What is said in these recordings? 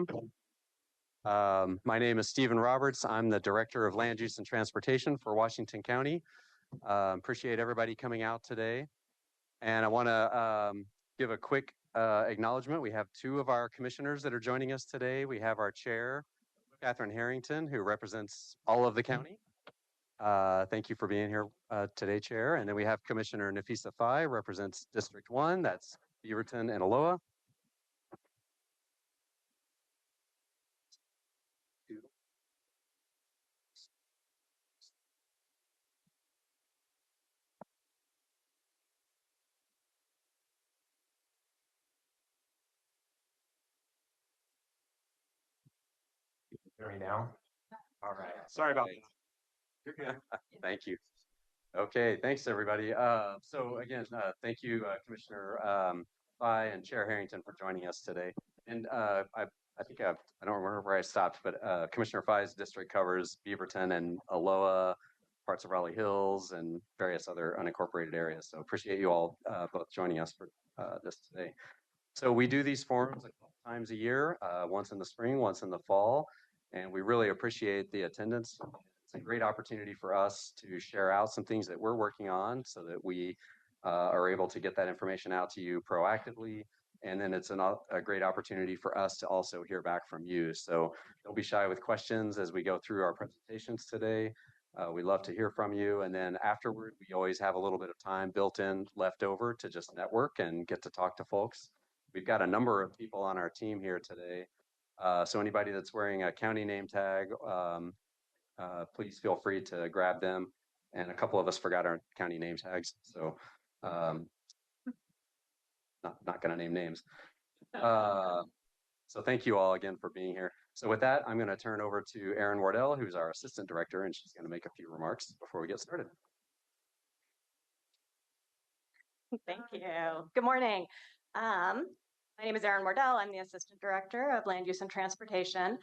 welcome. My name is Stephen Roberts. I'm the Director of Land Use and Transportation for Washington County. Appreciate everybody coming out today. And I want to give a quick acknowledgement. We have two of our commissioners that are joining us today. We have our chair, Catherine Harrington, who represents all of the county. Thank you for being here today, Chair. And then we have Commissioner Nafisa Fai, represents District 1, that's Beaverton and Aloha. Hear me now? All right. Sorry about that. Thank you. Okay, thanks everybody. So again, thank you, Commissioner Fai and Chair Harrington for joining us today. And I think I don't remember where I stopped, but Commissioner Fai's district covers Beaverton and Aloha, parts of Raleigh Hills, and various other unincorporated areas. So appreciate you all both joining us for this today. So we do these forums a couple times a year, once in the spring, once in the fall, and we really appreciate the attendance. It's a great opportunity for us to share out some things that we're working on so that we are able to get that information out to you proactively. And then it's a great opportunity for us to also hear back from you. So don't be shy with questions as we go through our presentations today. We love to hear from you. And then afterward, we always have a little bit of time built in left over to just network and get to talk to folks. We've got a number of people on our team here today. So anybody that's wearing a county name tag, please feel free to grab them. And a couple of us forgot our county name tags, so not going to name names. So thank you all again for being here. So with that, I'm going to turn over to Erin Wardell, who's our Assistant Director, and she's going to make a few remarks before we get started. Thank you. Good morning. My name is Erin Wardell. I'm the Assistant Director of Land Use and Transportation.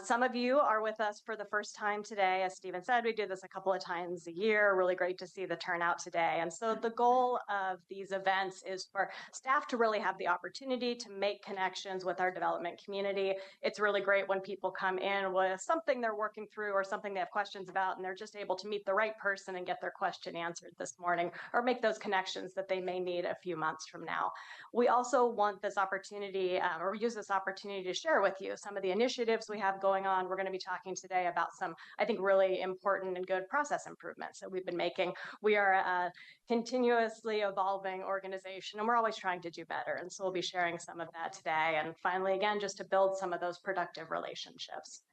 Some of you are with us for the first time today. As Stephen said, we do this a couple of times a year. Really great to see the turnout today. And so the goal of these events is for staff to really have the opportunity to make connections with our development community. It's really great when people come in with something they're working through or something they have questions about, and they're just able to meet the right person and get their question answered this morning, or make those connections that they may need a few months from now. We also want this opportunity, or use this opportunity to share with you some of the initiatives we have going on. We're going to be talking today about some, I think, really important and good process improvements that we've been making. We are a continuously evolving organization, and we're always trying to do better. And so we'll be sharing some of that today. And finally, again, just to build some of those productive relationships.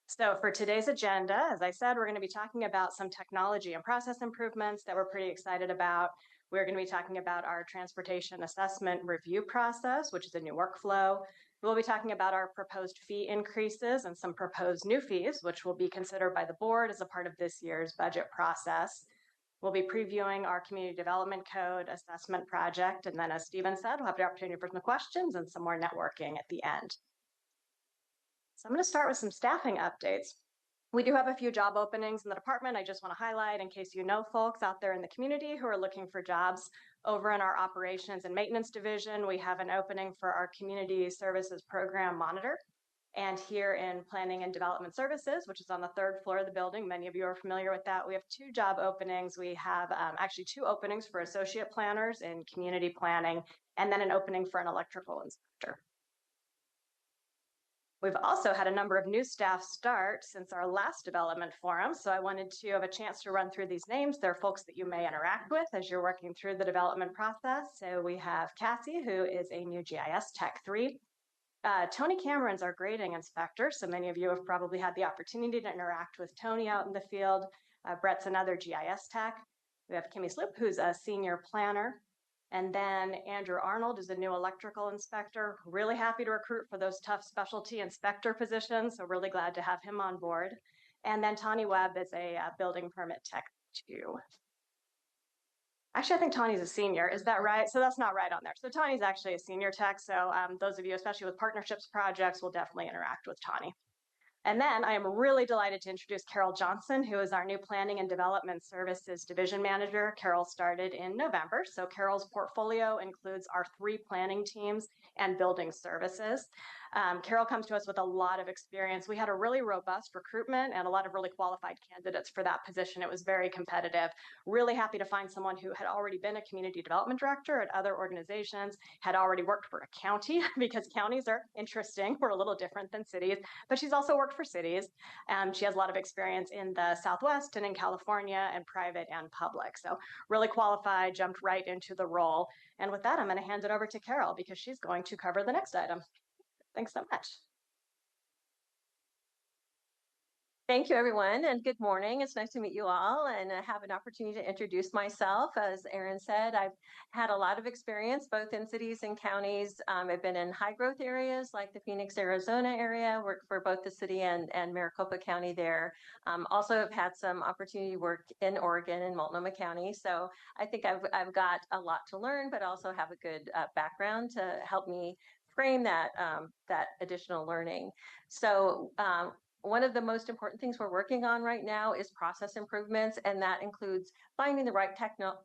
So for today's agenda, as I said, we're going to be talking about some technology and process improvements that we're pretty excited about. We're going to be talking about our transportation assessment review process, which is a new workflow. We'll be talking about our proposed fee increases and some proposed new fees, which will be considered by the board as a part of this year's budget process. We'll be previewing our community development code assessment project. And then, as Stephen said, we'll have the opportunity for some questions and some more networking at the end. So I'm going to start with some staffing updates. We do have a few job openings in the department. I just want to highlight in case you know folks out there in the community who are looking for jobs. Over in our operations and maintenance division, we have an opening for our community services program monitor. And here in planning and development services, which is on the 3rd floor of the building, many of you are familiar with that. We have 2 job openings. We have actually 2 openings for associate planners in community planning, and then an opening for an electrical inspector. We've also had a number of new staff start since our last development forum, so I wanted to have a chance to run through these names. They're folks that you may interact with as you're working through the development process. So we have Cassie, who is a new GIS Tech 3. Tony Cameron's our grading inspector, so many of you have probably had the opportunity to interact with Tony out in the field. Brett's another GIS Tech. We have Kimmy Sloop, who's a senior planner. And then Andrew Arnold is a new electrical inspector. Really happy to recruit for those tough specialty inspector positions, so really glad to have him on board. And then Tawny Webb is a building permit tech 2. Actually, I think Tawny's a senior. Is that right? So that's not right on there. So Tawny's actually a senior tech. So those of you, especially with partnerships projects, will definitely interact with Tawny. And then I am really delighted to introduce Carol Johnson, who is our new Planning and Development Services Division Manager. Carol started in November. So Carol's portfolio includes our 3 planning teams and building services. Carol comes to us with a lot of experience. We had a really robust recruitment and a lot of really qualified candidates for that position. It was very competitive. Really happy to find someone who had already been a community development director at other organizations, had already worked for a county because counties are interesting. We're a little different than cities, but she's also worked for cities. She has a lot of experience in the Southwest and in California and private and public. So really qualified, jumped right into the role. And with that, I'm going to hand it over to Carol because she's going to cover the next item. Thanks so much. Thank you, everyone, and good morning. It's nice to meet you all and have an opportunity to introduce myself. As Erin said, I've had a lot of experience both in cities and counties. I've been in high growth areas like the Phoenix, Arizona area, worked for both the city and Maricopa County there. Also have had some opportunity to work in Oregon and Multnomah County. So I think I've got a lot to learn, but also have a good background to help me frame that additional learning. So one of the most important things we're working on right now is process improvements, and that includes finding the right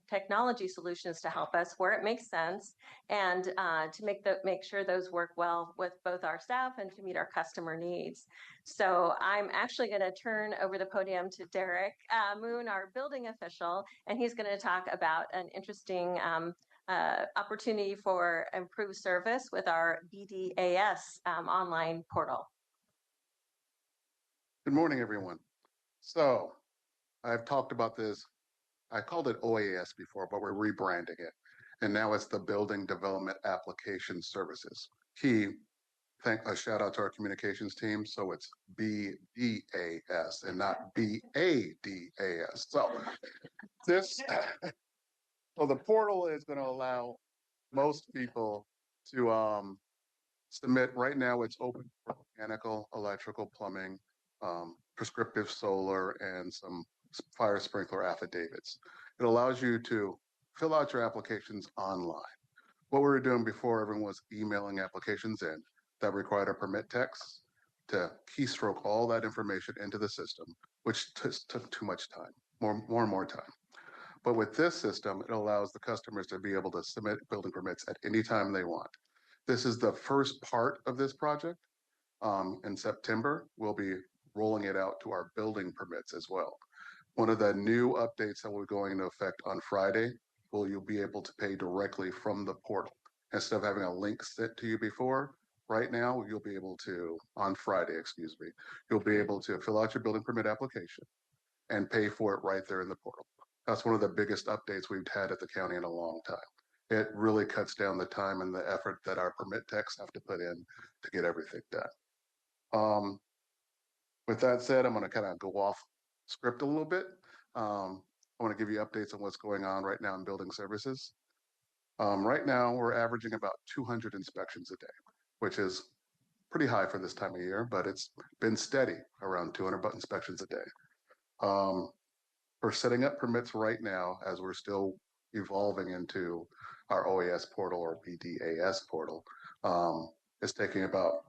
technology solutions to help us where it makes sense, and to make sure those work well with both our staff and to meet our customer needs. So I'm actually going to turn over the podium to Derek Moon, our building official, and he's going to talk about an interesting opportunity for improved service with our BDAS online portal. Good morning, everyone. So I've talked about this. I called it OAS before, but we're rebranding it. And now it's the Building Development Application Services. A shout out to our communications team. So it's BDAS and not BADAS. So the portal is going to allow most people to submit. Right now it's open for mechanical, electrical, plumbing, prescriptive solar, and some fire sprinkler affidavits. It allows you to fill out your applications online. What we were doing before, everyone was emailing applications in that required a permit text to keystroke all that information into the system, which took too much time, more and more time. But with this system, it allows the customers to be able to submit building permits at any time they want. This is the first part of this project. In September, we'll be rolling it out to our building permits as well. One of the new updates that will be going into effect on Friday, you'll be able to pay directly from the portal. Instead of having a link sent to you before, right now, you'll be able to, on Friday, you'll be able to fill out your building permit application and pay for it right there in the portal. That's one of the biggest updates we've had at the county in a long time. It really cuts down the time and the effort that our permit techs have to put in to get everything done. With that said, I'm going to kind of go off script a little bit. I want to give you updates on what's going on right now in building services. Right now, we're averaging about 200 inspections a day, which is pretty high for this time of year, but it's been steady around 200 inspections a day. We're setting up permits right now as we're still evolving into our OAS portal or BDAS portal. It's taking about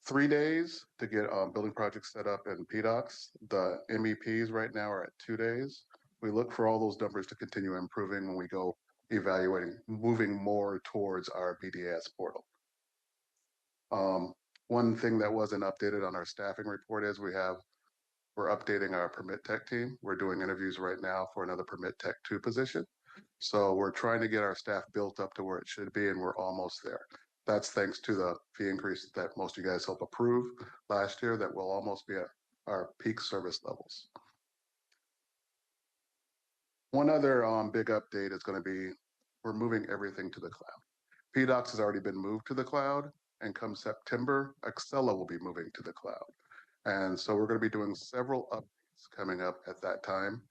3 days to get building projects set up in PDOCs. The MEPs right now are at 2 days. We look for all those numbers to continue improving when we go evaluating, moving more towards our BDAS portal. One thing that wasn't updated on our staffing report is we're updating our permit tech team. We're doing interviews right now for another permit tech 2 position. So we're trying to get our staff built up to where it should be, and we're almost there. That's thanks to the fee increase that most of you guys helped approve last year that will almost be at our peak service levels. One other big update is going to be we're moving everything to the cloud. PDOCs has already been moved to the cloud, and come September, Accela will be moving to the cloud. And so we're going to be doing several updates coming up at that time.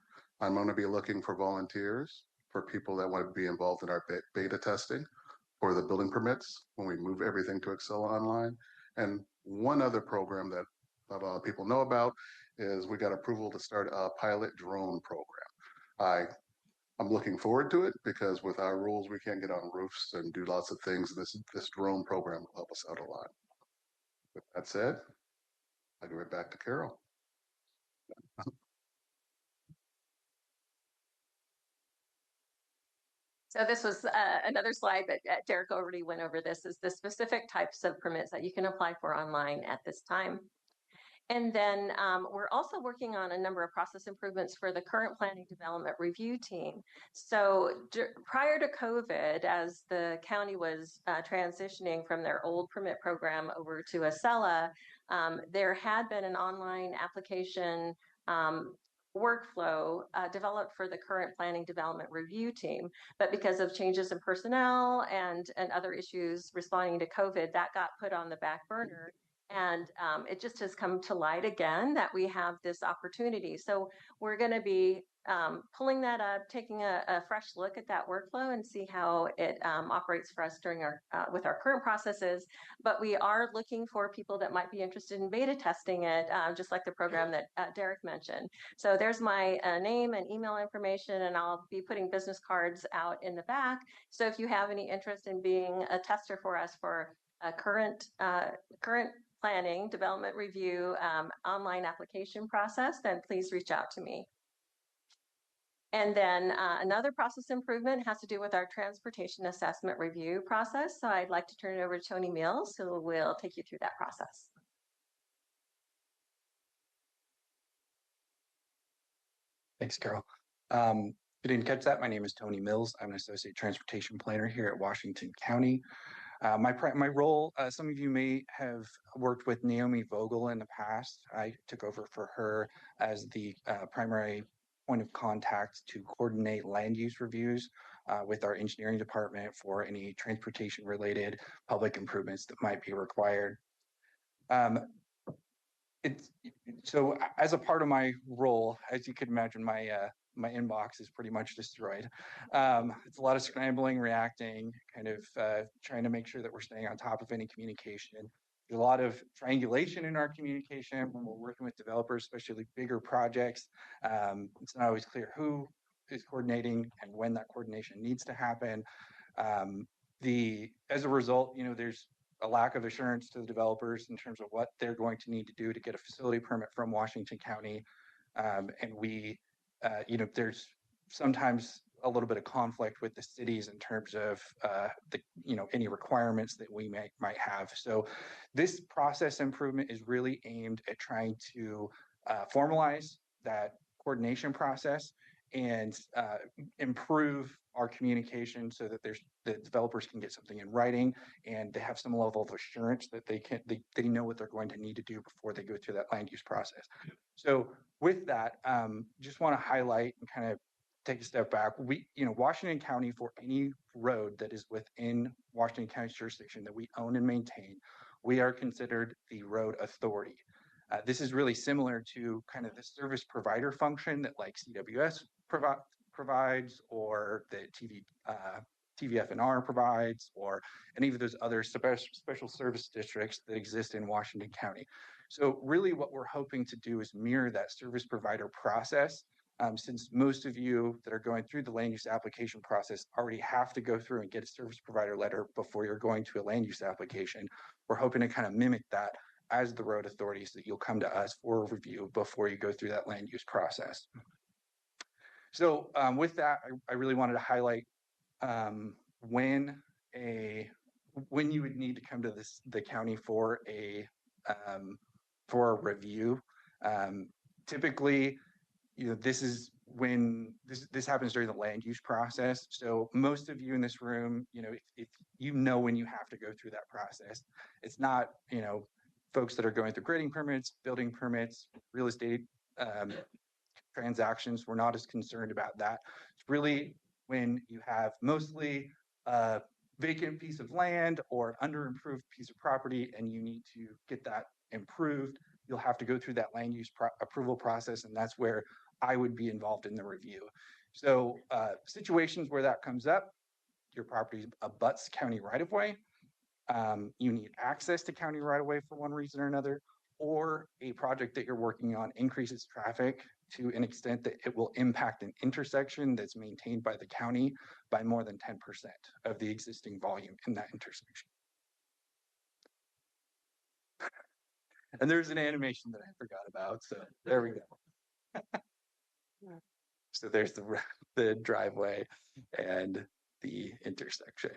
I'm going to be looking for volunteers, for people that want to be involved in our beta testing for the building permits when we move everything to Accela online. And one other program that not a lot of people know about is we got approval to start a pilot drone program. I'm looking forward to it because with our rules, we can't get on roofs and do lots of things. This drone program will help us out a lot. With that said, I'll give it back to Carol. So this was another slide that Derek already went over. This is the specific types of permits that you can apply for online at this time. And then we're also working on a number of process improvements for the current planning development review team. So prior to COVID, as the county was transitioning from their old permit program over to Acela, there had been an online application workflow developed for the current planning development review team. But because of changes in personnel and other issues responding to COVID, that got put on the back burner. And it just has come to light again that we have this opportunity. So we're going to be pulling that up, taking a fresh look at that workflow and see how it operates for us during our with our current processes. But we are looking for people that might be interested in beta testing it, just like the program that Derek mentioned. So there's my name and email information, and I'll be putting business cards out in the back. So if you have any interest in being a tester for us for a current planning development review online application process, then please reach out to me. And then another process improvement has to do with our transportation assessment review process. So I'd like to turn it over to Tony Mills, who will take you through that process. Thanks, Carol. If you didn't catch that, my name is Tony Mills. I'm an associate transportation planner here at Washington County. My role, some of you may have worked with Naomi Vogel in the past. I took over for her as the primary point of contact to coordinate land use reviews with our engineering department for any transportation related public improvements that might be required. So as a part of my role, as you could imagine, my inbox is pretty much destroyed. It's a lot of scrambling, reacting, kind of trying to make sure that we're staying on top of any communication. There's a lot of triangulation in our communication when we're working with developers, especially bigger projects. It's not always clear who is coordinating and when that coordination needs to happen. As a result, there's a lack of assurance to the developers in terms of what they're going to need to do to get a facility permit from Washington County. And there's sometimes a little bit of conflict with the cities in terms of any requirements that we might have. So this process improvement is really aimed at trying to formalize that coordination process and improve our communication so that the developers can get something in writing and they have some level of assurance that they know what they're going to need to do before they go through that land use process. So with that, just want to highlight and kind of take a step back. Washington County, for any road that is within Washington County's jurisdiction that we own and maintain, we are considered the road authority. This is really similar to kind of the service provider function that like CWS provides, or that TVF&R provides, or any of those other special service districts that exist in Washington County. So really what we're hoping to do is mirror that service provider process. Since most of you that are going through the land use application process already have to go through and get a service provider letter before you're going to a land use application, we're hoping to kind of mimic that as the road authority so that you'll come to us for a review before you go through that land use process. So with that, I really wanted to highlight when you would need to come to the county for a review. Typically, this is when this happens during the land use process. So most of you in this room, if when you have to go through that process, it's not, folks that are going through grading permits, building permits, real estate transactions. We're not as concerned about that. It's really when you have mostly a vacant piece of land or an under-improved piece of property and you need to get that improved, you'll have to go through that land use approval process, and that's where I would be involved in the review. So situations where that comes up, your property abuts county right-of-way, you need access to county right-of-way for one reason or another, or a project that you're working on increases traffic to an extent that it will impact an intersection that's maintained by the county by more than 10% of the existing volume in that intersection. And there's an animation that I forgot about, so there we go. So there's the driveway, and the intersection.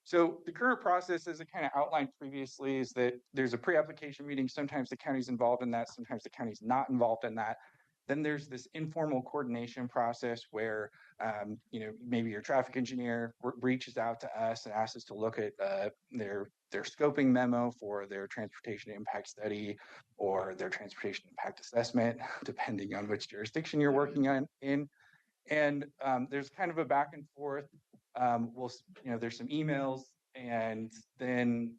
So the current process, as I kind of outlined previously, is that there's a pre-application meeting. Sometimes the county's involved in that, sometimes the county's not involved in that. Then there's this informal coordination process where, maybe your traffic engineer reaches out to us and asks us to look at their scoping memo for their transportation impact study or their transportation impact assessment, depending on which jurisdiction you're working on in. And there's kind of a back and forth. There's some emails, and then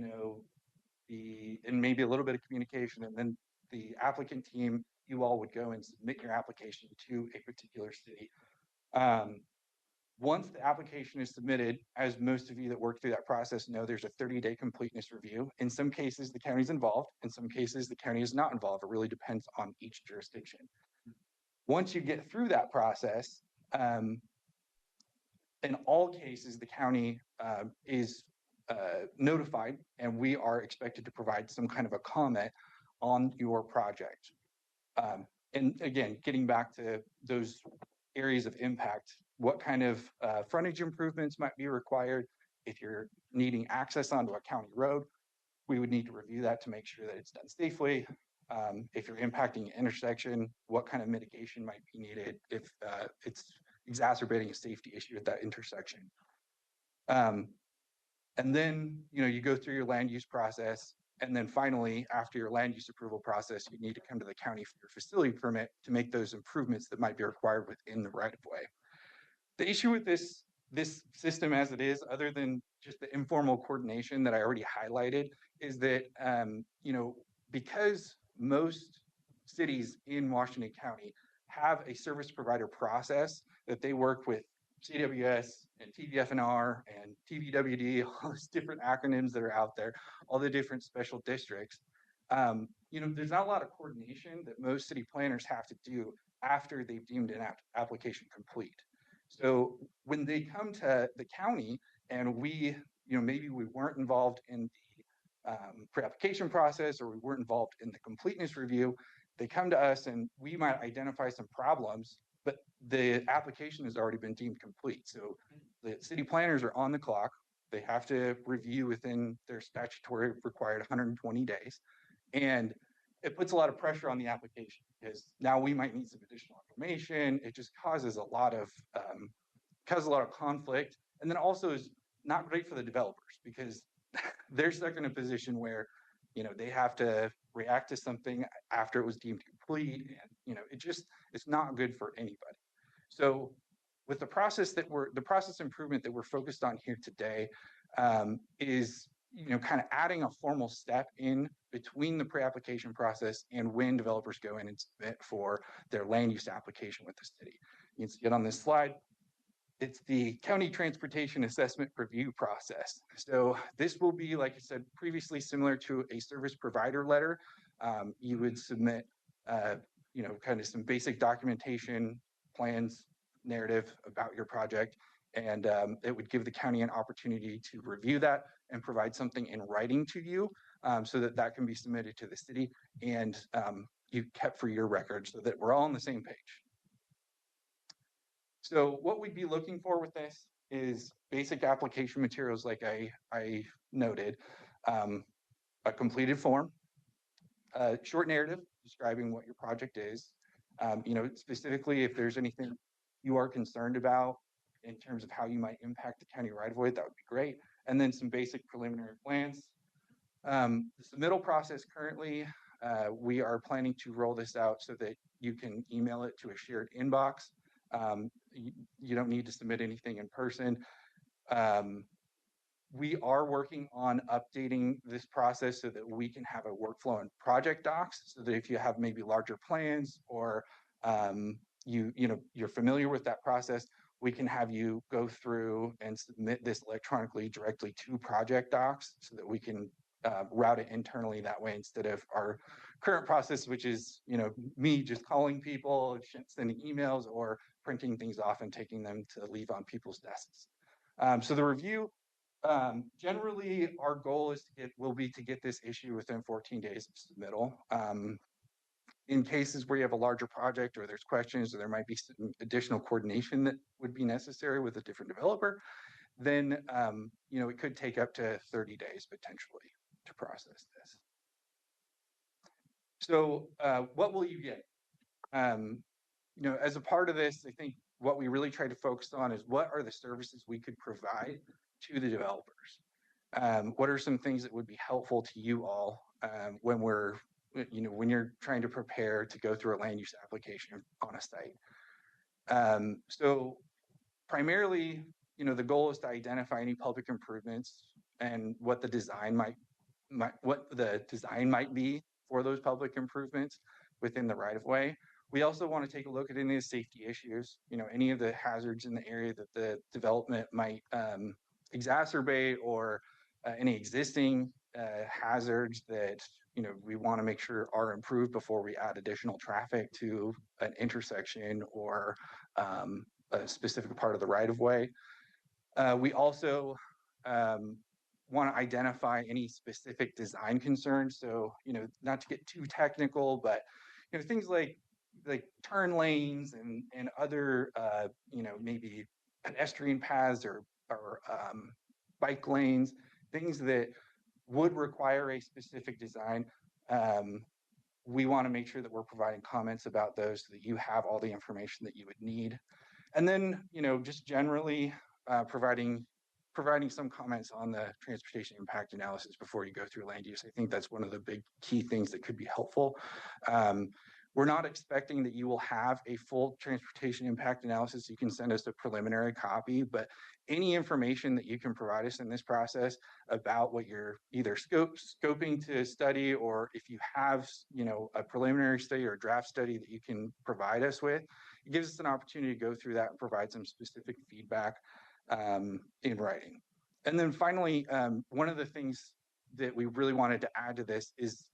and maybe a little bit of communication, and then the applicant team, you all would go and submit your application to a particular city. Once the application is submitted, as most of you that work through that process know, there's a 30-day completeness review. In some cases, the county's involved. In some cases, the county is not involved. It really depends on each jurisdiction. Once you get through that process, in all cases, the county is notified, and we are expected to provide some kind of a comment on your project. And again, getting back to those areas of impact, what kind of frontage improvements might be required? If you're needing access onto a county road, we would need to review that to make sure that it's done safely. If you're impacting an intersection, what kind of mitigation might be needed if it's exacerbating a safety issue at that intersection. And then, you go through your land use process. And then finally, after your land use approval process, you need to come to the county for your facility permit to make those improvements that might be required within the right of way. The issue with this system as it is, other than just the informal coordination that I already highlighted, is that, because most cities in Washington County have a service provider process that they work with CWS and TDFNR and TVWD, all those different acronyms that are out there, all the different special districts. There's not a lot of coordination that most city planners have to do after they've deemed an application complete. So when they come to the county and maybe we weren't involved in the pre-application process, or we weren't involved in the completeness review, they come to us and we might identify some problems, but the application has already been deemed complete. So the city planners are on the clock. They have to review within their statutory required 120 days. And it puts a lot of pressure on the application because now we might need some additional information. It just causes a lot of conflict. And then also is not great for the developers because they're stuck in a position where, they have to react to something after it was deemed complete. And, it's not good for anybody. So with the process improvement that we're focused on here today is, kind of adding a formal step in between the pre-application process and when developers go in and submit for their land use application with the city. You can see it on this slide. It's the county transportation assessment review process. So this will be, like I said, previously similar to a service provider letter. You would submit, kind of some basic documentation, plans, narrative about your project, and it would give the county an opportunity to review that and provide something in writing to you so that can be submitted to the city and you kept for your record so that we're all on the same page. So what we'd be looking for with this is basic application materials like I noted, a completed form, a short narrative describing what your project is, specifically if there's anything you are concerned about in terms of how you might impact the county right-of-way, that would be great. And then some basic preliminary plans. The submittal process currently, we are planning to roll this out so that you can email it to a shared inbox. You don't need to submit anything in person. We are working on updating this process so that we can have a workflow and project docs so that if you have maybe larger plans or you're familiar with that process, we can have you go through and submit this electronically directly to project docs so that we can route it internally that way instead of our current process, which is, me just calling people, sending emails or printing things off and taking them to leave on people's desks. So the review, generally our goal will be to get this issue within 14 days of submittal. in cases where you have a larger project or there's questions or there might be some additional coordination that would be necessary with a different developer, then it could take up to 30 days potentially to process this. So what will you get? As a part of this, I think what we really try to focus on is what are the services we could provide to the developers? What are some things that would be helpful to you all when when you're trying to prepare to go through a land use application on a site? So primarily, the goal is to identify any public improvements and what the design might be for those public improvements within the right of way. We also want to take a look at any of the safety issues, any of the hazards in the area that the development might exacerbate, or any existing hazards that we want to make sure are improved before we add additional traffic to an intersection or a specific part of the right of way. We also want to identify any specific design concerns. So, not to get too technical, but things like turn lanes and other maybe pedestrian paths or bike lanes, things that would require a specific design. We want to make sure that we're providing comments about those so that you have all the information that you would need. And then, just generally providing some comments on the transportation impact analysis before you go through land use. I think that's one of the big key things that could be helpful. We're not expecting that you will have a full transportation impact analysis. You can send us a preliminary copy, but any information that you can provide us in this process about what you're either scoping to study, or if you have, a preliminary study or a draft study that you can provide us with, it gives us an opportunity to go through that and provide some specific feedback in writing. And then finally, one of the things that we really wanted to add to this is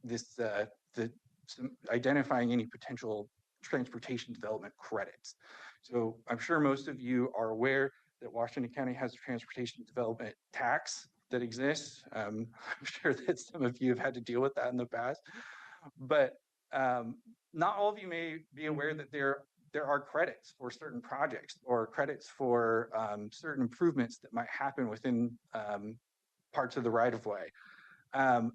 identifying any potential transportation development credits. So I'm sure most of you are aware that Washington County has a transportation development tax that exists. I'm sure that some of you have had to deal with that in the past, but not all of you may be aware that there are credits for certain projects or credits for certain improvements that might happen within parts of the right of way.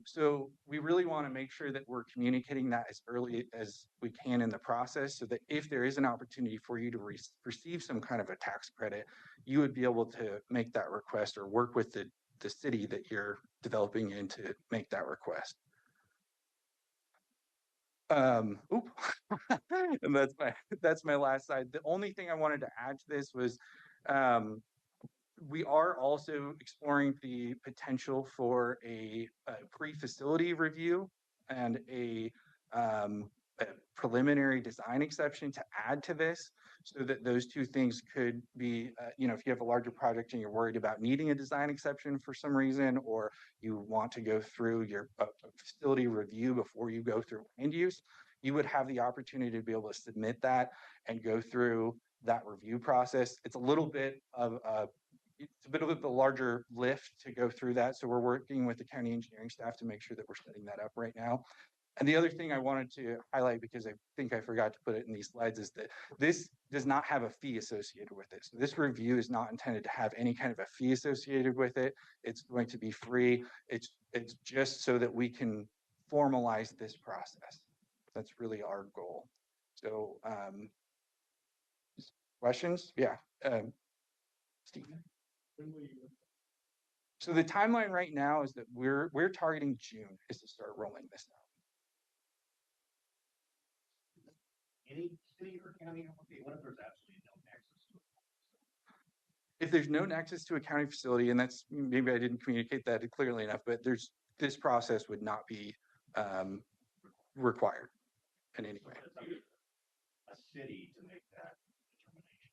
So we really want to make sure that we're communicating that as early as we can in the process, so that if there is an opportunity for you to receive some kind of a tax credit, you would be able to make that request or work with the city that you're developing in to make that request. And that's my last slide. The only thing I wanted to add to this was we are also exploring the potential for a pre-facility review and a preliminary design exception to add to this, so that those two things could be, if you have a larger project and you're worried about needing a design exception for some reason, or you want to go through your facility review before you go through land use, you would have the opportunity to be able to submit that and go through that review process. It's a little bit of a larger lift to go through that. So we're working with the county engineering staff to make sure that we're setting that up right now. And the other thing I wanted to highlight, because I think I forgot to put it in these slides, is that this does not have a fee associated with it. So this review is not intended to have any kind of a fee associated with it. It's going to be free. It's just so that we can formalize this process. That's really our goal. So questions? Yeah. Steve. So the timeline right now is that we're targeting June is to start rolling this out. Any city or county application, what if there's absolutely no nexus to it? If there's no nexus to a county facility, and that's, maybe I didn't communicate that clearly enough, but this process would not be required in any way. A city to make that determination.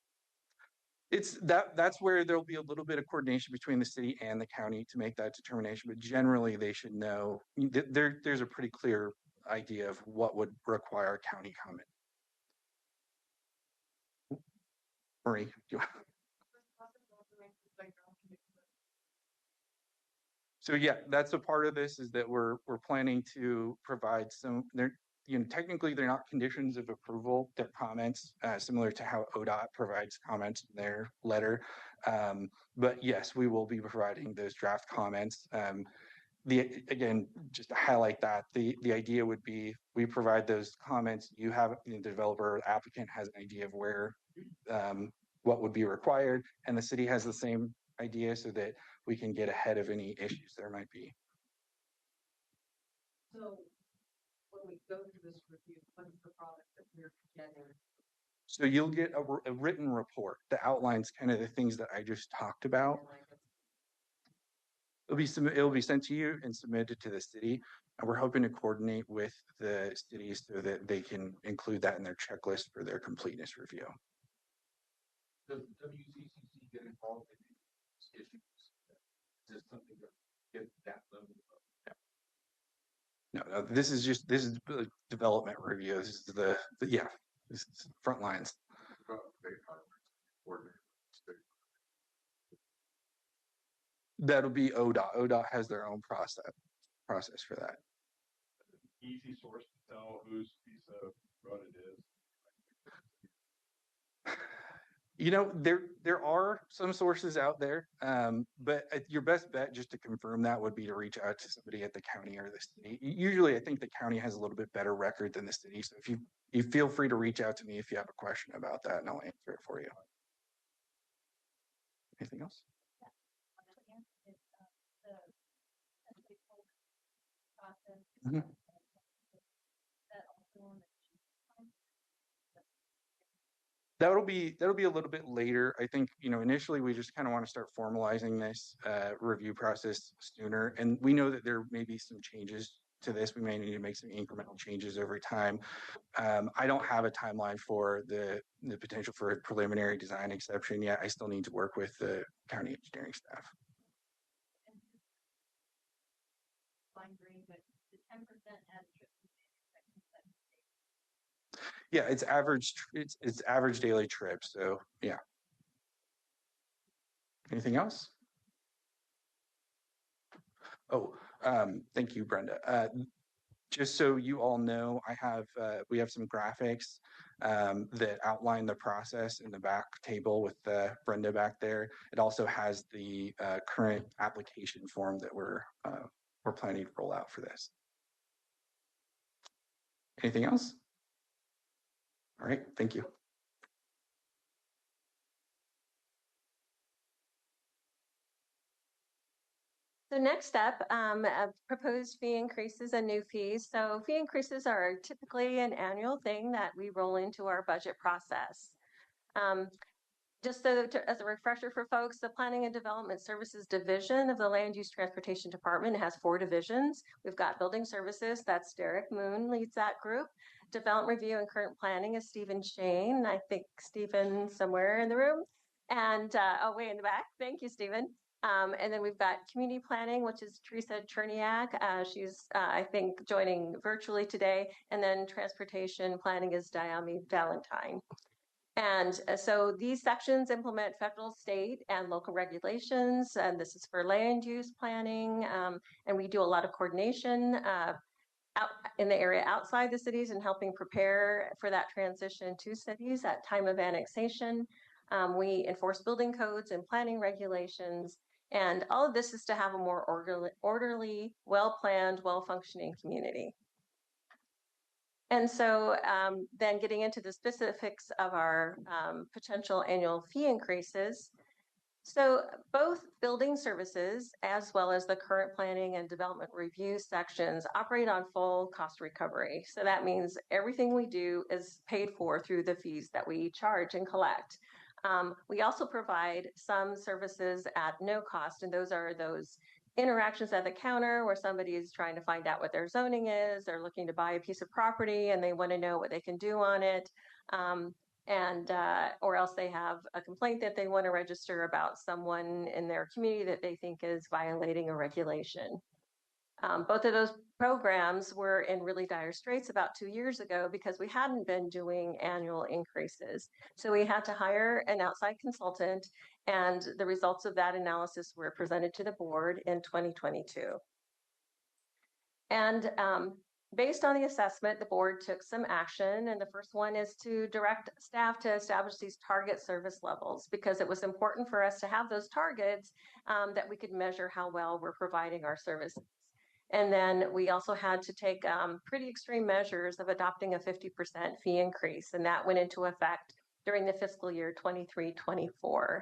It's that's where there'll be a little bit of coordination between the city and the county to make that determination, but generally they should know there's a pretty clear idea of what would require county comment. Marie, so yeah, that's a part of this, is that we're planning to provide some technically they're not conditions of approval, they're comments, similar to how ODOT provides comments in their letter. But yes, we will be providing those draft comments. Again, just to highlight that, the idea would be we provide those comments, you have, the developer or applicant has an idea of where, what would be required, and the city has the same idea so that we can get ahead of any issues there might be. So when we go through this review, what is the product that we're getting? So you'll get a written report that outlines kind of the things that I just talked about. It'll be sent to you and submitted to the city, and we're hoping to coordinate with the cities so that they can include that in their checklist for their completeness review. Does WCCC get involved in these issues? Is this something that get that level of? No, this is the development review. This is this is front lines. That'll be ODOT. ODOT has their own process for that. Easy source to tell whose piece of road it is. There are some sources out there, but your best bet just to confirm that would be to reach out to somebody at the county or the city. Usually, I think the county has a little bit better record than the city. So if you feel free to reach out to me if you have a question about that, and I'll answer it for you. Anything else? Mhm. That'll be a little bit later. I think, initially we just kind of want to start formalizing this review process sooner. And we know that there may be some changes to this. We may need to make some incremental changes over time. I don't have a timeline for the potential for a preliminary design exception yet. I still need to work with the county engineering staff. Fine green, but the 10% added. Yeah, it's average daily trips. So yeah. Anything else? Oh, thank you, Brenda. Just so you all know, we have some graphics that outline the process in the back table with Brenda back there. It also has the current application form that we're planning to roll out for this. Anything else? All right, thank you. So next up, proposed fee increases and new fees. So fee increases are typically an annual thing that we roll into our budget process. Just as a refresher for folks, the Planning and Development Services Division of the Land Use Transportation Department has 4 divisions. We've got Building Services, that's Derek Moon leads that group. Development Review and Current Planning is Stephen Shane. I think Stephen somewhere in the room. And way in the back. Thank you, Stephen. And then we've got Community Planning, which is Teresa Cherniak. She's, I think, joining virtually today. And then Transportation Planning is Diami Valentine. And so these sections implement federal, state, and local regulations. And this is for land use planning. And we do a lot of coordination out in the area outside the cities and helping prepare for that transition to cities at time of annexation. We enforce building codes and planning regulations. And all of this is to have a more orderly, well-planned, well-functioning community. And so then getting into the specifics of our potential annual fee increases. So both building services as well as the current planning and development review sections operate on full cost recovery. So that means everything we do is paid for through the fees that we charge and collect. We also provide some services at no cost, and those are those interactions at the counter where somebody is trying to find out what their zoning is, they're looking to buy a piece of property and they want to know what they can do on it. Or else they have a complaint that they want to register about someone in their community that they think is violating a regulation. Both of those programs were in really dire straits about 2 years ago because we hadn't been doing annual increases. So we had to hire an outside consultant, and the results of that analysis were presented to the board in 2022. And based on the assessment, the board took some action, and the first one is to direct staff to establish these target service levels because it was important for us to have those targets that we could measure how well we're providing our services. And then we also had to take pretty extreme measures of adopting a 50% fee increase, and that went into effect during the fiscal year 23-24.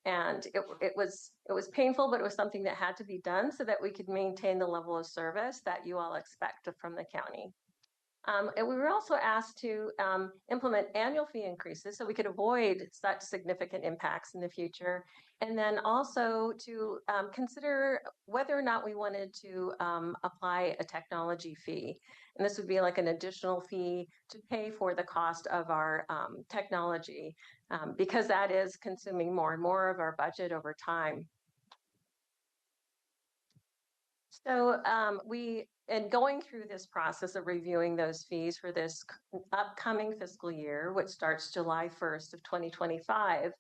And it was painful, but it was something that had to be done so that we could maintain the level of service that you all expect from the county. And we were also asked to implement annual fee increases so we could avoid such significant impacts in the future. And then also to consider whether or not we wanted to apply a technology fee. And this would be like an additional fee to pay for the cost of our technology because that is consuming more and more of our budget over time. So in going through this process of reviewing those fees for this upcoming fiscal year, which starts July 1st of 2025,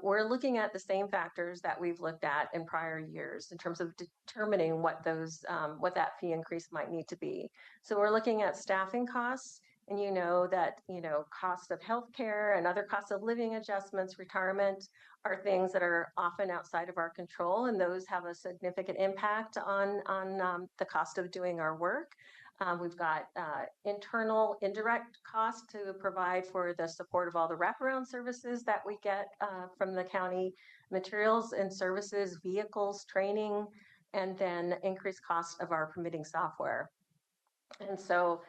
we're looking at the same factors that we've looked at in prior years in terms of determining what that fee increase might need to be. So we're looking at staffing costs, and you know that cost of healthcare and other costs of living adjustments, retirement are things that are often outside of our control, and those have a significant impact on the cost of doing our work. We've got internal indirect costs to provide for the support of all the wraparound services that we get from the county, materials and services, vehicles, training, and then increased cost of our permitting software. And so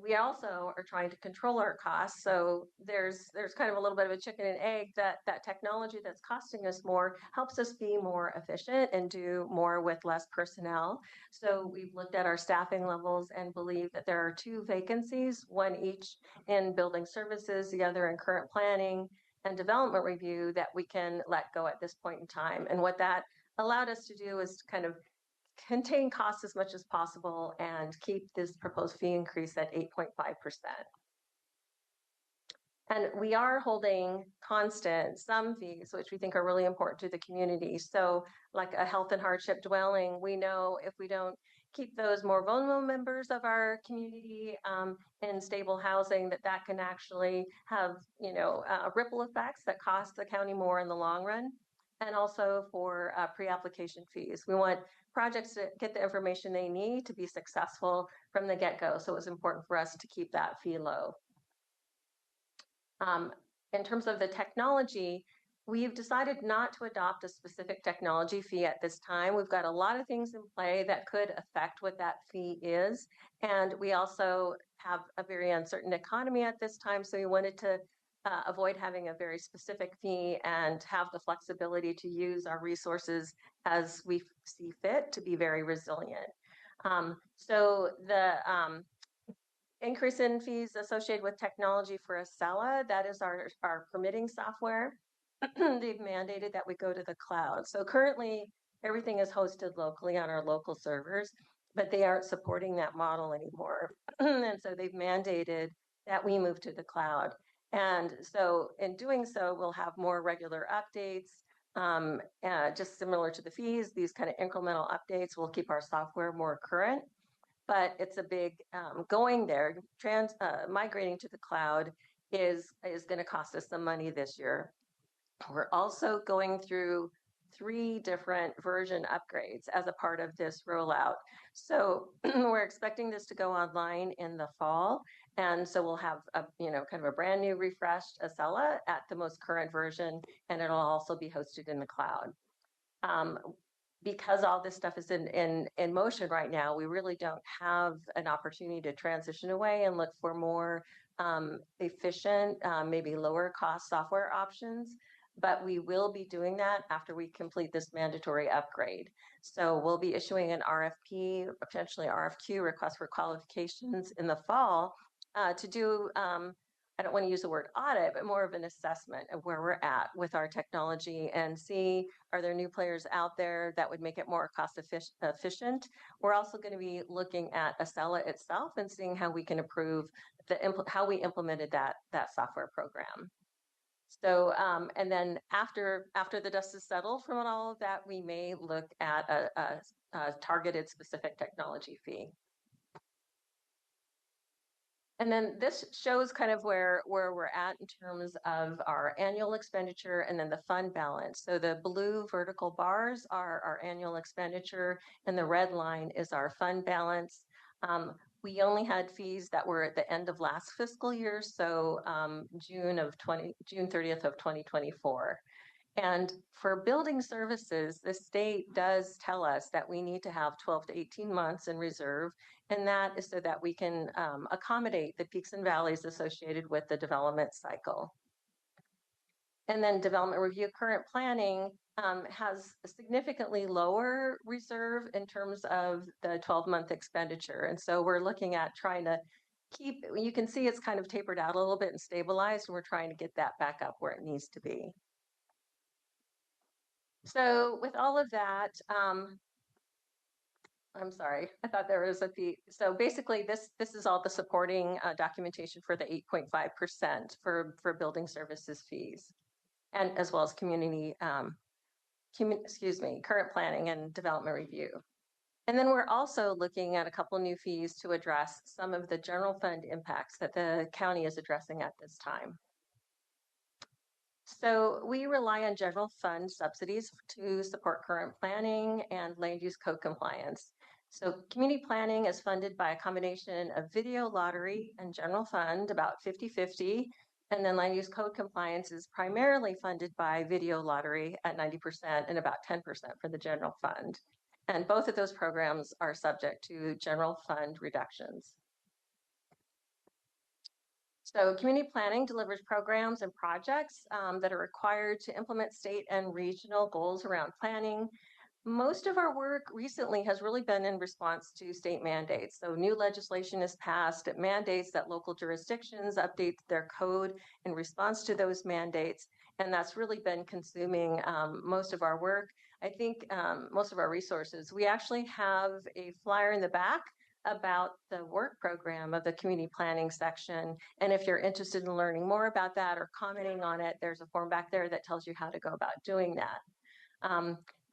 we also are trying to control our costs. So there's kind of a little bit of a chicken and egg that technology that's costing us more helps us be more efficient and do more with less personnel. So we've looked at our staffing levels and believe that there are 2 vacancies, one each in building services, the other in current planning and development review that we can let go at this point in time. And what that allowed us to do is kind of contain costs as much as possible and keep this proposed fee increase at 8.5%. And we are holding constant some fees, which we think are really important to the community. So like a health and hardship dwelling, we know if we don't keep those more vulnerable members of our community in stable housing, that can actually have, ripple effects that cost the county more in the long run. And also for pre-application fees. We want projects to get the information they need to be successful from the get-go. So it was important for us to keep that fee low. In terms of the technology, we've decided not to adopt a specific technology fee at this time. We've got a lot of things in play that could affect what that fee is. And we also have a very uncertain economy at this time. So we wanted to avoid having a very specific fee and have the flexibility to use our resources as we see fit to be very resilient. So the increase in fees associated with technology for Acela, that is our permitting software. They've mandated that we go to the cloud. So currently everything is hosted locally on our local servers, but they aren't supporting that model anymore. And so they've mandated that we move to the cloud. And so in doing so, we'll have more regular updates, just similar to the fees. These kind of incremental updates will keep our software more current. But it's a big going there. Migrating to the cloud is going to cost us some money this year. We're also going through 3 different version upgrades as a part of this rollout. So we're expecting this to go online in the fall. And so we'll have a, kind of a brand new refreshed Acela at the most current version, and it'll also be hosted in the cloud. Because all this stuff is in motion right now, we really don't have an opportunity to transition away and look for more efficient, maybe lower cost software options. But we will be doing that after we complete this mandatory upgrade. So we'll be issuing an RFP, potentially RFQ, request for qualifications in the fall to do, I don't want to use the word audit, but more of an assessment of where we're at with our technology and see, are there new players out there that would make it more cost efficient? We're also going to be looking at Acela itself and seeing how we can improve how we implemented that software program. So, and then after the dust is settled from all of that, we may look at a targeted specific technology fee. And then this shows kind of where we're at in terms of our annual expenditure and then the fund balance. So the blue vertical bars are our annual expenditure and the red line is our fund balance. We only had fees that were at the end of last fiscal year, so June 30th of 2024. And for building services, the state does tell us that we need to have 12 to 18 months in reserve. And that is so that we can accommodate the peaks and valleys associated with the development cycle. And then development review current planning has a significantly lower reserve in terms of the 12-month expenditure. And so we're looking at trying to keep, you can see it's kind of tapered out a little bit and stabilized, and we're trying to get that back up where it needs to be. So with all of that, I'm sorry, I thought there was a fee. So basically this is all the supporting documentation for the 8.5% for building services fees, and as well as community, current planning and development review. And then we're also looking at a couple new fees to address some of the general fund impacts that the county is addressing at this time. So we rely on general fund subsidies to support current planning and land use code compliance. So community planning is funded by a combination of video lottery and general fund, about 50-50. And then land use code compliance is primarily funded by video lottery at 90% and about 10% for the general fund. And both of those programs are subject to general fund reductions. So community planning delivers programs and projects that are required to implement state and regional goals around planning. Most of our work recently has really been in response to state mandates. So new legislation is passed. It mandates that local jurisdictions update their code in response to those mandates. And that's really been consuming most of our work. I think most of our resources. We actually have a flyer in the back about the work program of the community planning section. And if you're interested in learning more about that or commenting on it, there's a form back there that tells you how to go about doing that.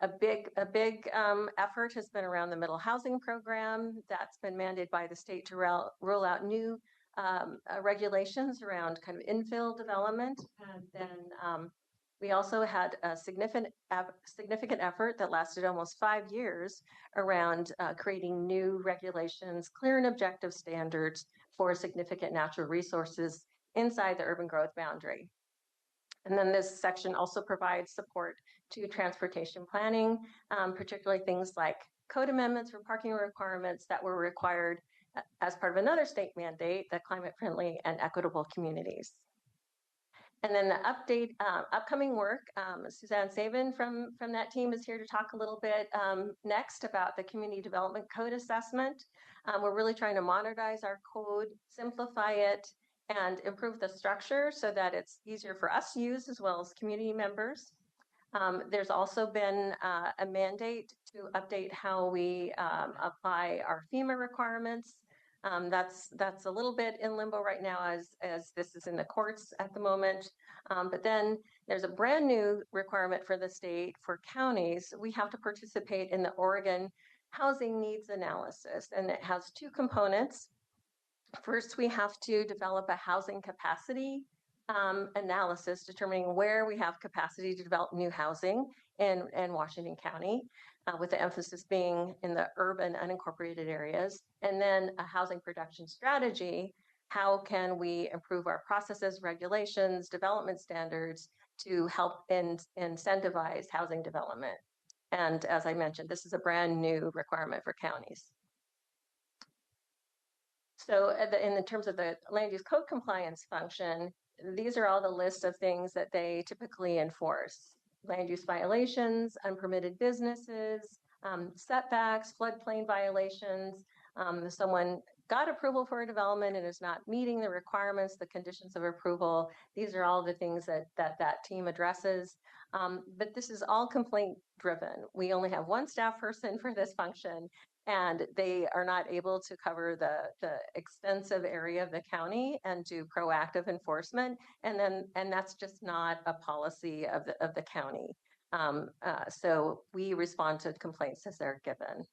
A big effort has been around the middle housing program that's been mandated by the state to roll out new regulations around kind of infill development. And then we also had a significant effort that lasted almost 5 years around creating new regulations, clear and objective standards for significant natural resources inside the urban growth boundary. And then this section also provides support to transportation planning, particularly things like code amendments for parking requirements that were required as part of another state mandate, the climate friendly and equitable communities. And then the upcoming work, Suzanne Sabin from that team is here to talk a little bit next about the community development code assessment. We're really trying to modernize our code, simplify it, and improve the structure so that it's easier for us to use as well as community members. There's also been a mandate to update how we apply our FEMA requirements. That's a little bit in limbo right now as this is in the courts at the moment. But then there's a brand new requirement for the state for counties. We have to participate in the Oregon Housing Needs Analysis, and it has two components. First, we have to develop a housing capacity analysis, determining where we have capacity to develop new housing in Washington County, with the emphasis being in the urban unincorporated areas. And then a housing production strategy. How can we improve our processes, regulations, development standards to help incentivize housing development? And as I mentioned, this is a brand new requirement for counties. So in terms of the land use code compliance function, these are all the lists of things that they typically enforce. Land use violations, unpermitted businesses, setbacks, floodplain violations. Someone got approval for a development and is not meeting the requirements, the conditions of approval. These are all the things that team addresses. But this is all complaint driven. We only have one staff person for this function, and they are not able to cover the extensive area of the county and do proactive enforcement. And that's just not a policy of the county. So we respond to complaints as they're given.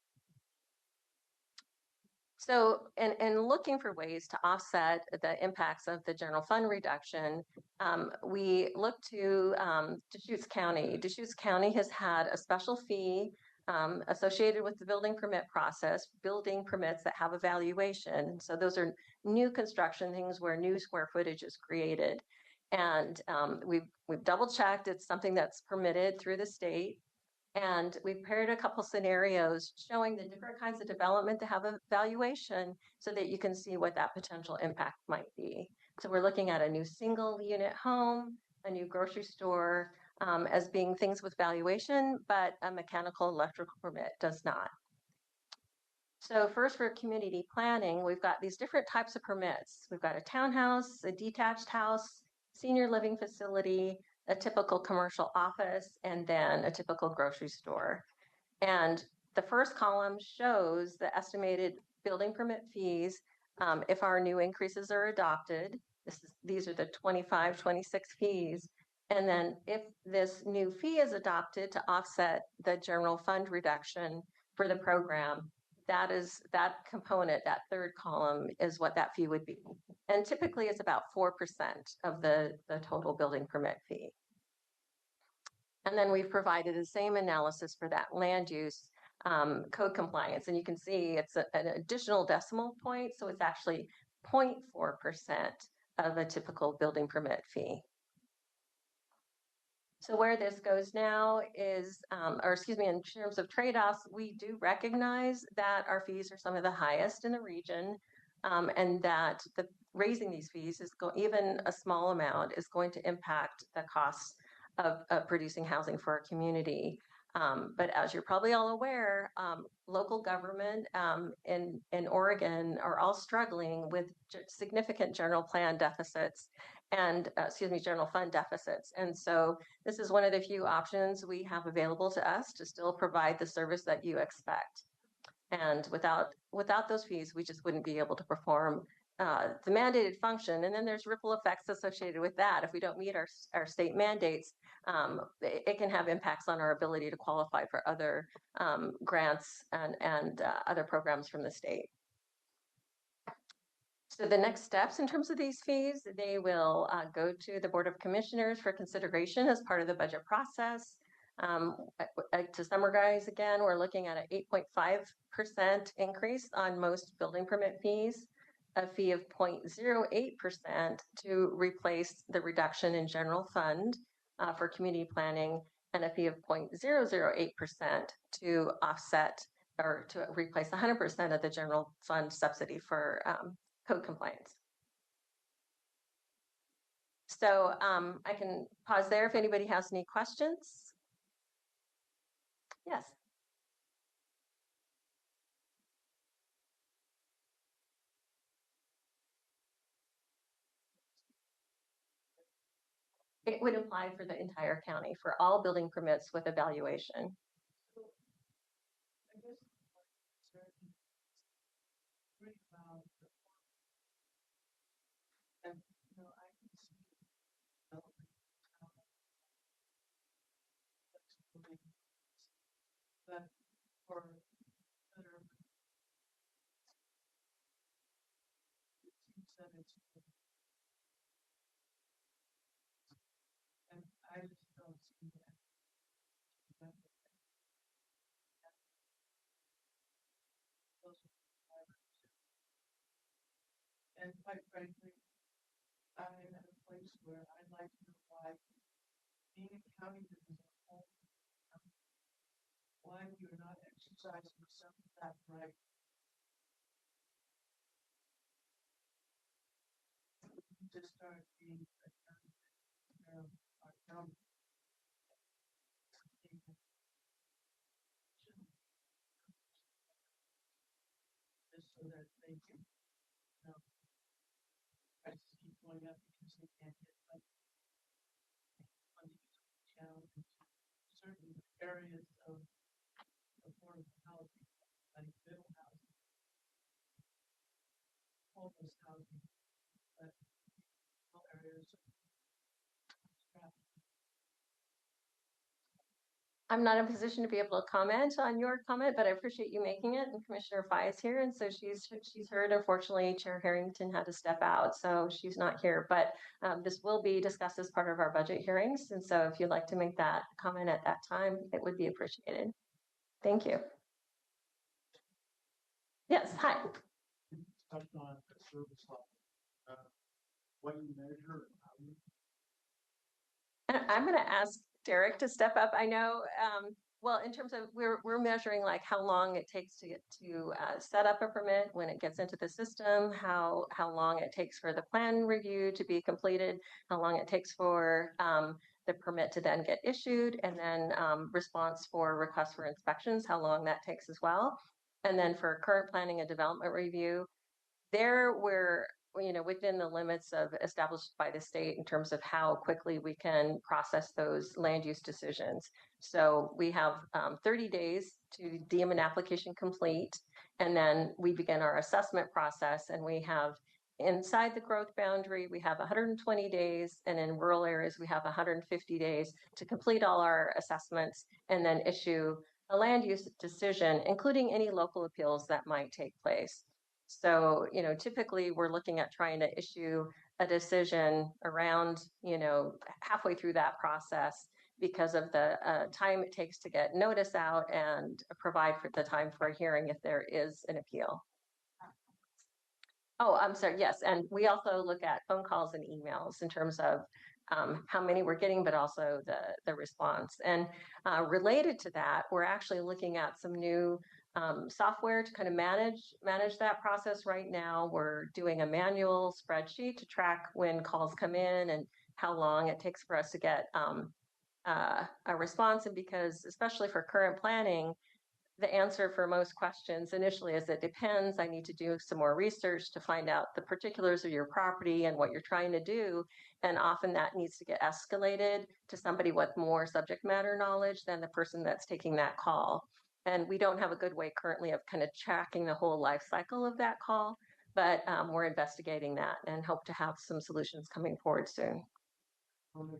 So, in looking for ways to offset the impacts of the general fund reduction, we look to Deschutes County. Deschutes County has had a special fee associated with the building permit process, building permits that have a valuation. So those are new construction things where new square footage is created. And we've double checked, it's something that's permitted through the state. And we've paired a couple scenarios showing the different kinds of development to have a valuation so that you can see what that potential impact might be. So we're looking at a new single unit home, a new grocery store, as being things with valuation, but a mechanical electrical permit does not. So first for community planning, we've got these different types of permits. We've got a townhouse, a detached house, senior living facility, a typical commercial office, and then a typical grocery store. And the first column shows the estimated building permit fees if our new increases are adopted. These are the 25, 26 fees. And then if this new fee is adopted to offset the general fund reduction for the program, that component, that third column is what that fee would be. And typically it's about 4% of the total building permit fee. And then we've provided the same analysis for that land use code compliance. And you can see it's an additional decimal point. So it's actually 0.4% of a typical building permit fee. So where this goes now is, in terms of trade-offs, we do recognize that our fees are some of the highest in the region, and that raising these fees is even a small amount is going to impact the costs of producing housing for our community. But as you're probably all aware, local government in Oregon are all struggling with significant general plan deficits and, general fund deficits. And so this is one of the few options we have available to us to still provide the service that you expect. And without those fees, we just wouldn't be able to perform the mandated function. And then there's ripple effects associated with that. If we don't meet our state mandates, it can have impacts on our ability to qualify for other grants and other programs from the state. So the next steps in terms of these fees, they will go to the Board of Commissioners for consideration as part of the budget process. To summarize again, we're looking at an 8.5% increase on most building permit fees, a fee of 0.08% to replace the reduction in general fund for community planning, and a fee of 0.008% to offset or to replace 100% of the general fund subsidy for code compliance. So I can pause there if anybody has any questions. Yes. It would apply for the entire county for all building permits with evaluation. I guess pretty about and I can see development flexibility, but for other it seems that it's and I just don't see that. And quite frankly, I'm at a place where I'd like to know why being a county that is a whole, why you're not exercising some of that right. To start being a county, our county. Just so that they can, prices keep going up because they can't get funding challenge certain areas of affordable housing, like middle housing, homeless housing, but all areas of traffic. I'm not in a position to be able to comment on your comment, but I appreciate you making it. And Commissioner Fye is here, and so she's heard. Unfortunately, Chair Harrington had to step out, so she's not here. But this will be discussed as part of our budget hearings, and so if you'd like to make that comment at that time, it would be appreciated. Thank you. Yes, hi. Touched on the service level. What you measure and how you. I'm going to ask Derek to step up. I know, well, in terms of we're measuring like how long it takes to get to set up a permit when it gets into the system, how long it takes for the plan review to be completed, how long it takes for the permit to then get issued, and then response for requests for inspections, how long that takes as well. And then for current planning and development review, there we're within the limits of established by the state in terms of how quickly we can process those land use decisions. So we have 30 days to deem an application complete, and then we begin our assessment process, and we have inside the growth boundary, we have 120 days, and in rural areas, we have 150 days to complete all our assessments and then issue a land use decision, including any local appeals that might take place. So, typically we're looking at trying to issue a decision around, halfway through that process because of the time it takes to get notice out and provide for the time for a hearing if there is an appeal. Oh, I'm sorry. Yes. And we also look at phone calls and emails in terms of how many we're getting, but also the response. And related to that, we're actually looking at some new software to kind of manage that process right now. We're doing a manual spreadsheet to track when calls come in and how long it takes for us to get a response. And because, especially for current planning, the answer for most questions initially is it depends. I need to do some more research to find out the particulars of your property and what you're trying to do. And often that needs to get escalated to somebody with more subject matter knowledge than the person that's taking that call. And we don't have a good way currently of kind of tracking the whole life cycle of that call, but we're investigating that and hope to have some solutions coming forward soon. Project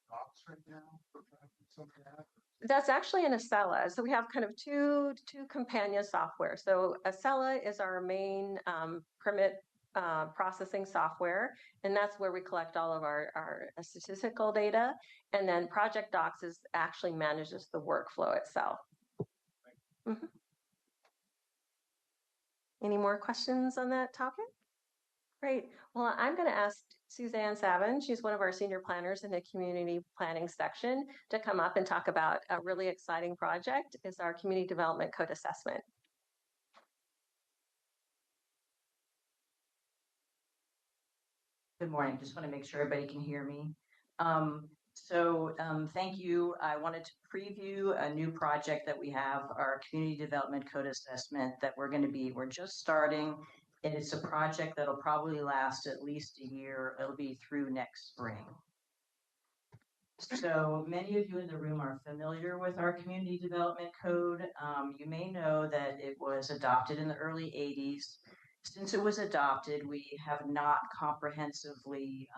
docs right now for tracking some of that. That's actually in Acela. So we have kind of two companion software. So Acela is our main permit processing software, and that's where we collect all of our statistical data. And then Project Docs actually manages the workflow itself. Mm-hmm. Any more questions on that topic? Great. Well, I'm going to ask Suzanne Savin, she's one of our senior planners in the community planning section, to come up and talk about a really exciting project. Is our community development code assessment. Good morning. Just want to make sure everybody can hear me. Thank you. I wanted to preview a new project that we have, our community development code assessment that we're just starting. And it's a project that'll probably last at least a year. It'll be through next spring. So many of you in the room are familiar with our community development code. You may know that it was adopted in the early 80s. Since it was adopted, we have not comprehensively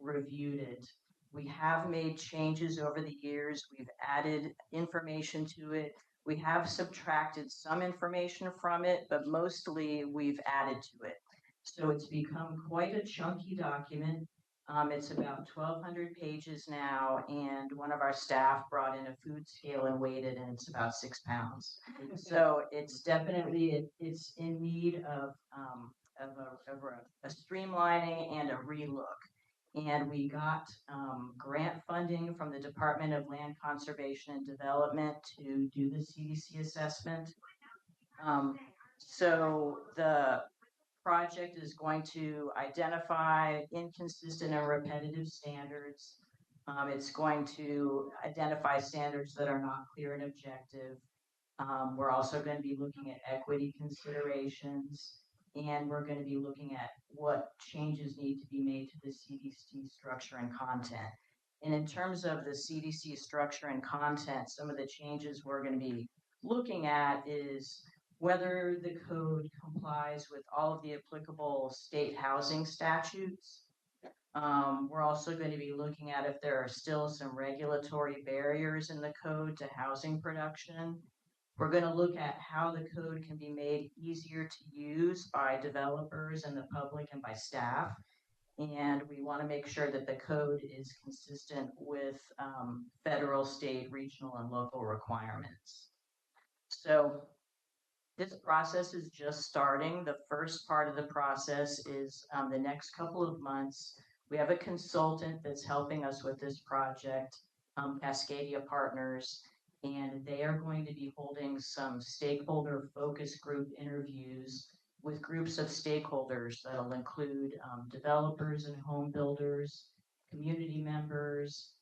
reviewed it. We have made changes over the years. We've added information to it. We have subtracted some information from it, but mostly we've added to it. So it's become quite a chunky document. It's about 1,200 pages now, and one of our staff brought in a food scale and weighed it, and it's about 6 pounds. So it's definitely, it's in need of a streamlining and a relook. And we got grant funding from the Department of Land Conservation and Development to do the CDC assessment. So the project is going to identify inconsistent and repetitive standards. It's going to identify standards that are not clear and objective. We're also going to be looking at equity considerations, and we're going to be looking at what changes need to be made to the CDC structure and content. And in terms of the CDC structure and content, some of the changes we're going to be looking at is whether the code complies with all of the applicable state housing statutes, We're also going to be looking at if there are still some regulatory barriers in the code to housing production. We're going to look at how the code can be made easier to use by developers and the public and by staff. And we want to make sure that the code is consistent with federal, state, regional, and local requirements. So this process is just starting. The first part of the process is the next couple of months. We have a consultant that's helping us with this project, Cascadia Partners, and they are going to be holding some stakeholder focus group interviews with groups of stakeholders that'll include developers and home builders, community members,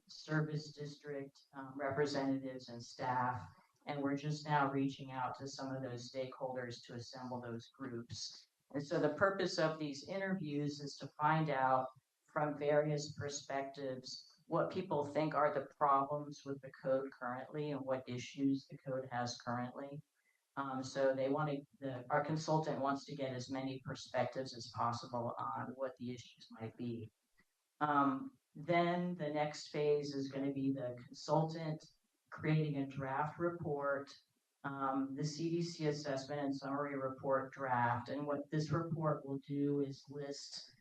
service district representatives and staff. And we're just now reaching out to some of those stakeholders to assemble those groups. And so the purpose of these interviews is to find out from various perspectives what people think are the problems with the code currently and what issues the code has currently. So they want to, our consultant wants to get as many perspectives as possible on what the issues might be. Then the next phase is going to be the consultant creating a draft report, the CDC assessment and summary report draft. And what this report will do is list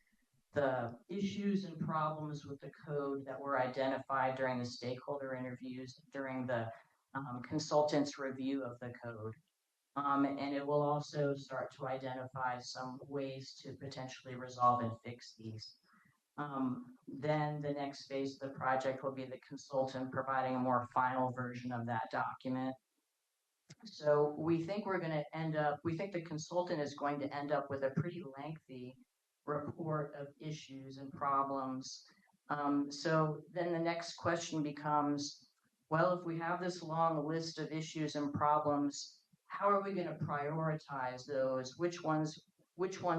the issues and problems with the code that were identified during the stakeholder interviews, during the consultant's review of the code. And it will also start to identify some ways to potentially resolve and fix these. Then the next phase of the project will be the consultant providing a more final version of that document. So we think we're going to end up, we think the consultant is going to end up with a pretty lengthy report of issues and problems. So then the next question becomes, well, if we have this long list of issues and problems, how are we going to prioritize those? Which ones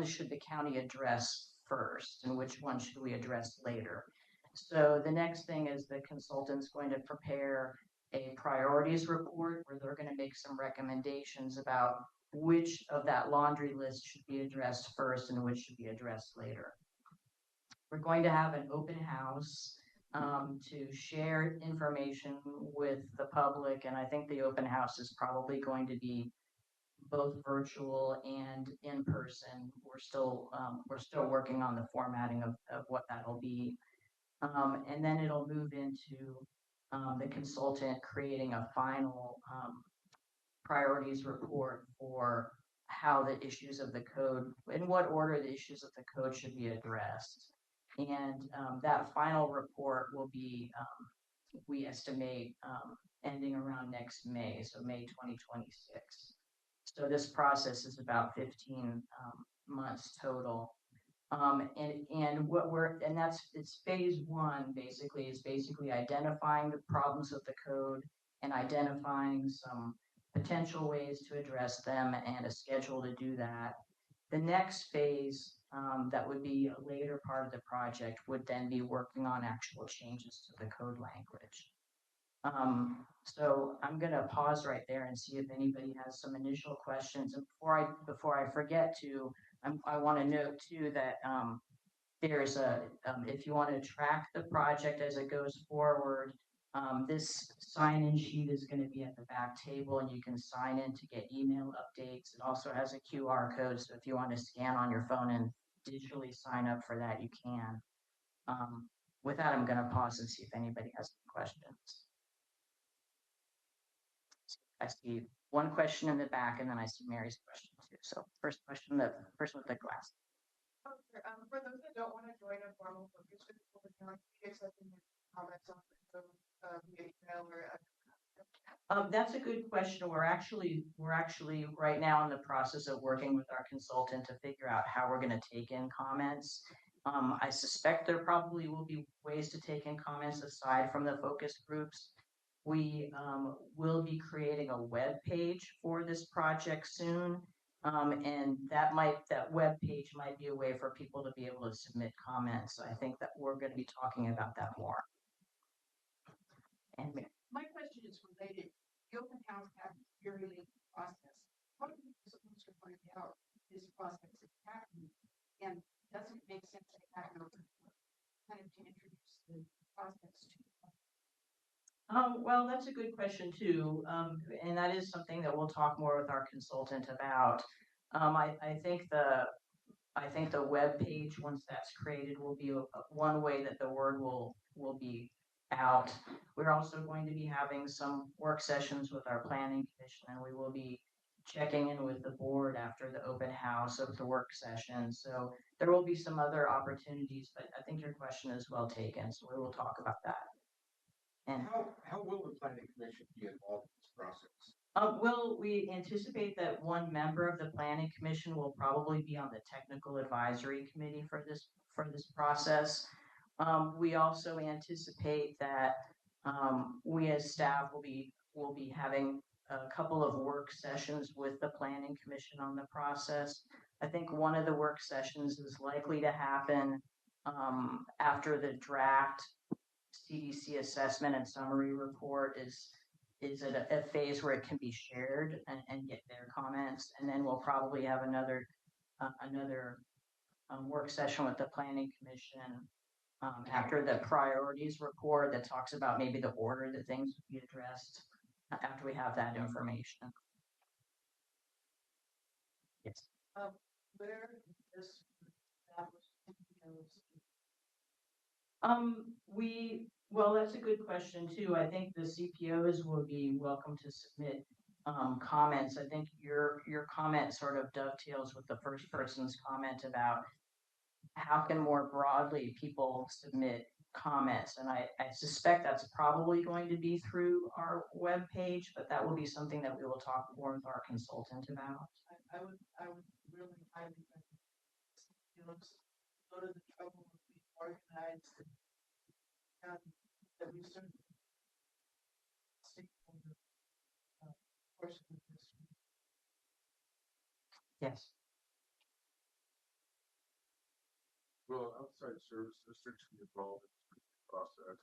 should the county address first and which ones should we address later? So the next thing is the consultant's going to prepare a priorities report where they're going to make some recommendations about which of that laundry list should be addressed first and which should be addressed later. We're going to have an open house to share information with the public, and I think the open house is probably going to be both virtual and in person. We're still working on the formatting of what that'll be, and then it'll move into the consultant creating a final priorities report for how the issues of the code, in what order the issues of the code should be addressed. And that final report will be, we estimate, ending around next May, so May 2026. So this process is about 15 months total. It's phase one basically, is basically identifying the problems of the code and identifying some potential ways to address them and a schedule to do that. The next phase, that would be a later part of the project, would then be working on actual changes to the code language. So I'm going to pause right there and see if anybody has some initial questions. And before I forget to, I want to note too that there's a, if you want to track the project as it goes forward, this sign-in sheet is going to be at the back table and you can sign in to get email updates. It also has a QR code, so if you want to scan on your phone and digitally sign up for that, you can. With that, I'm going to pause and see if anybody has any questions. I see one question in the back and then I see Mary's question too. So first question, the person with the glass. For those that don't want to join a formal focus group, would you like to be accepting comments on via email or? That's a good question. We're actually right now in the process of working with our consultant to figure out how we're going to take in comments. I suspect there probably will be ways to take in comments aside from the focus groups. We will be creating a web page for this project soon. And that web page might be a way for people to be able to submit comments. So I think that we're going to be talking about that more. And my question is related. The open house happens yearly process. How are you supposed to find out this process is happening? And does it make sense to have an Well, that's a good question too. And that is something that we'll talk more with our consultant about. I think the web page, once that's created, will be one way that the word will be out. We're also going to be having some work sessions with our planning commission, and we will be checking in with the board after the open house of the work session. So there will be some other opportunities, but I think your question is well taken. So we will talk about that. And How will the planning commission be involved in this process? well, we anticipate that one member of the planning commission will probably be on the technical advisory committee for this process. We also anticipate that we as staff will be having a couple of work sessions with the planning commission on the process. I think one of the work sessions is likely to happen after the draft CDC assessment and summary report is at a phase where it can be shared and get their comments. And then we'll probably have another work session with the planning commission after the priorities report that talks about maybe the order that things would be addressed after we have that information. Yes. Where this established CPOs? Well, that's a good question too. I think the CPOs will be welcome to submit comments. I think your comment sort of dovetails with the first person's comment about how can more broadly people submit comments. And I suspect that's probably going to be through our web page, but that will be something that we will talk more with our consultant about. I would really highly recommend CPOs go to the trouble of being organized and that we serve stakeholder portion of this. Yes. Will outside service districts be involved in this process?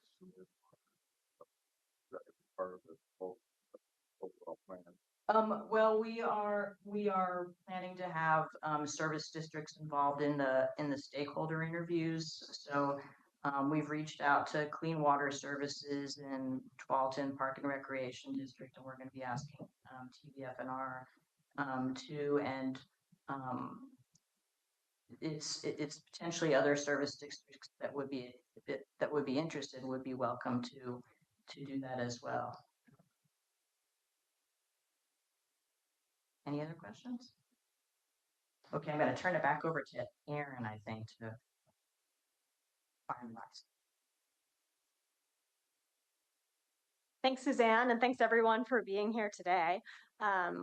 That could be part of the whole overall plan. Well, we are planning to have service districts involved in the stakeholder interviews. So we've reached out to Clean Water Services in Tualatin Park and Recreation District, and we're going to be asking TVFNR too, and it's potentially other service districts that would be interested would be welcome to do that as well. Any other questions? Okay, I'm going to turn it back over to Aaron, I think, to finalize. Thanks, Suzanne, and thanks everyone for being here today.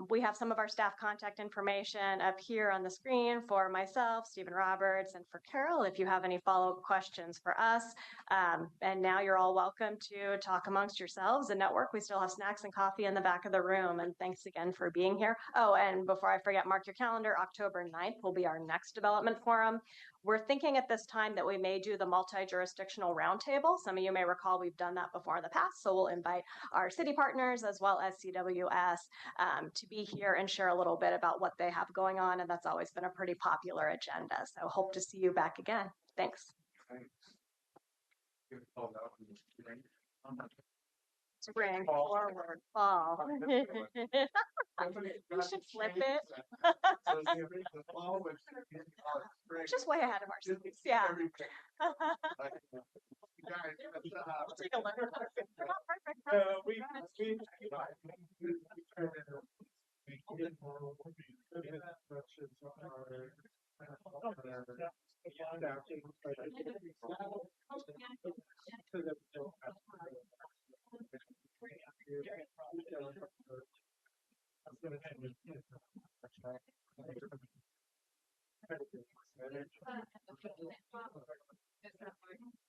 We have some of our staff contact information up here on the screen for myself, Stephen Roberts, and for Carol if you have any follow-up questions for us. And now you're all welcome to talk amongst yourselves and network. We still have snacks and coffee in the back of the room, and thanks again for being here. Oh, and before I forget, mark your calendar, October 9th will be our next development forum. We're thinking at this time that we may do the multi-jurisdictional roundtable. Some of you may recall we've done that before in the past, so we'll invite our city partners as well as CWS to be here and share a little bit about what they have going on, and that's always been a pretty popular agenda. So hope to see you back again. Thanks. Spring, forward, fall. We should flip it. Just way ahead of ourselves. Yeah. We'll take a look.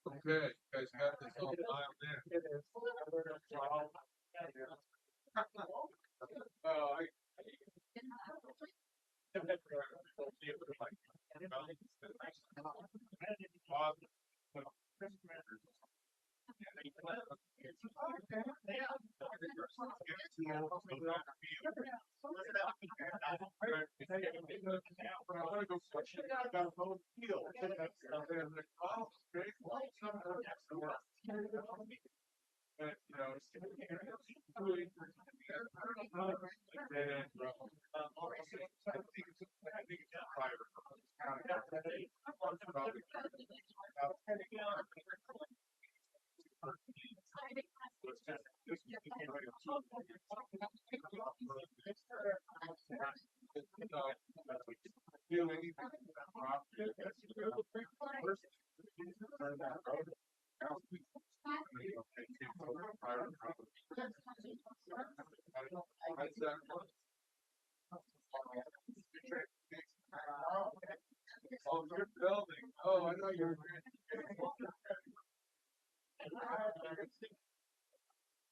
Okay, you guys got this all dialed in. But, you know, it's. I think it's private. Do anything to that property. Oh, you're building. Oh, I know you're.